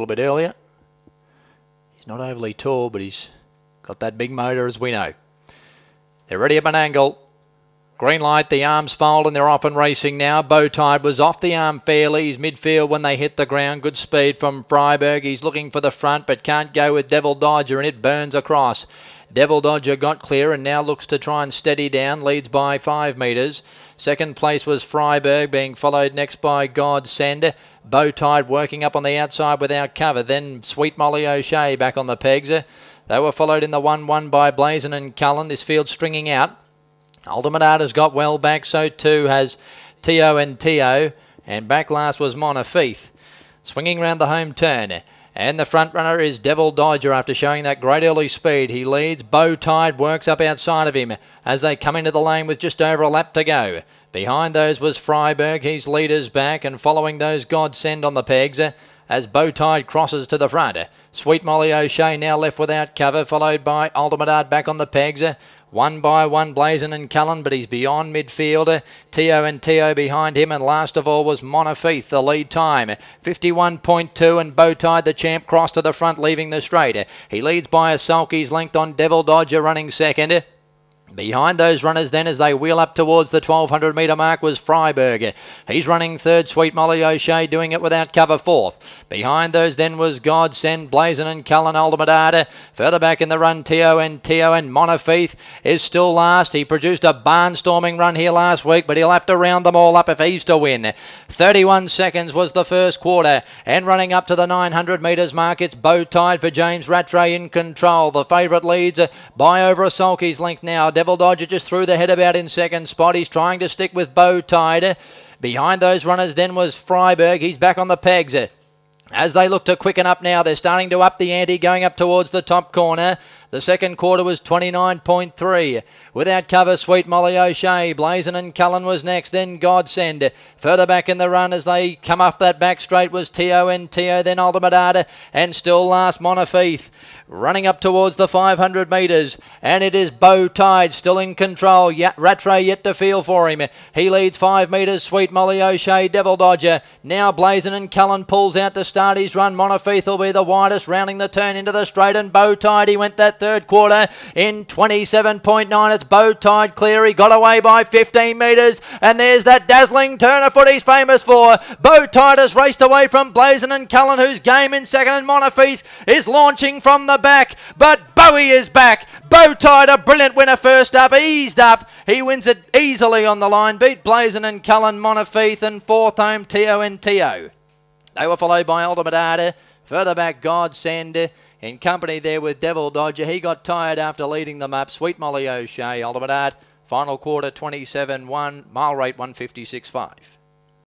little bit earlier. He's not overly tall, but he's got that big motor, as we know. They're ready at Menangle. Green light, the arms fold and they're off and racing now. Bowtide was off the arm fairly. He's midfield when they hit the ground. Good speed from Freiberg. He's looking for the front but can't go with Devil Dodger and it burns across. Devil Dodger got clear and now looks to try and steady down. Leads by 5 metres. Second place was Freiberg, being followed next by Godsend. Bowtide working up on the outside without cover. Then Sweet Molly O'Shea back on the pegs. They were followed in the 1-1 by Blazin and Cullen. This field stringing out. Ultimate Art has got well back, so too has TABCORP, and back last was Montefiore. Swinging round the home turn, and the front runner is Devil Dodger after showing that great early speed. He leads. Bowtide works up outside of him as they come into the lane with just over a lap to go. Behind those was Freiberg, his leaders back, and following those Godsend on the pegs as Bowtide crosses to the front. Sweet Molly O'Shea now left without cover, followed by Ultimate Art back on the pegs. 1 by 1 Blazin and Cullen, but he's beyond midfield. TO behind him, and last of all was Montefiore, the lead time. 51.2, and Bowtide, the champ, crossed to the front, leaving the straight. He leads by a sulky's length on Devil Dodger running second. Behind those runners then as they wheel up towards the 1200 metre mark was Freiberg. He's running third, Sweet Molly O'Shea doing it without cover fourth. Behind those then was Godsend, Blazin and Cullen, Ultimate Art. Further back in the run, TO and Montefiore is still last. He produced a barnstorming run here last week, but he'll have to round them all up if he's to win. 31 seconds was the first quarter, and running up to the 900 metres mark, it's Bowtide for James Rattray in control. The favourite leads by over a sulky's length now. Devil Dodger just threw the head about in second spot. He's trying to stick with Bowtide. Behind those runners then was Freiberg. He's back on the pegs. As they look to quicken up now, they're starting to up the ante going up towards the top corner. The second quarter was 29.3. Without cover, Sweet Molly O'Shea. Blazin and Cullen was next, then Godsend. Further back in the run as they come off that back straight was TO, then Ultimate Art, and still last Montefiore. Running up towards the 500 metres, and it is Bowtide still in control. Rattray yet to feel for him. He leads 5 metres, Sweet Molly O'Shea, Devil Dodger. Now Blazin and Cullen pulls out to start his run. Montefiore will be the widest, rounding the turn into the straight, and Bowtide, he went that third quarter in 27.9. It's Bowtide clear. He got away by 15 metres, and there's that dazzling turn of foot he's famous for. Bowtide has raced away from Blazin and Cullen, who's game in second, and Montefiore is launching from the back, but Bowie is back. Bowtide, a brilliant winner first up, eased up. He wins it easily on the line, beat Blazin and Cullen, Montefiore, and fourth home TO. They were followed by Ultimate Art. Further back, Godsend in company there with Devil Dodger. He got tired after leading them up. Sweet Molly O'Shea, Ultimate Art. Final quarter 27-1, mile rate 156.5.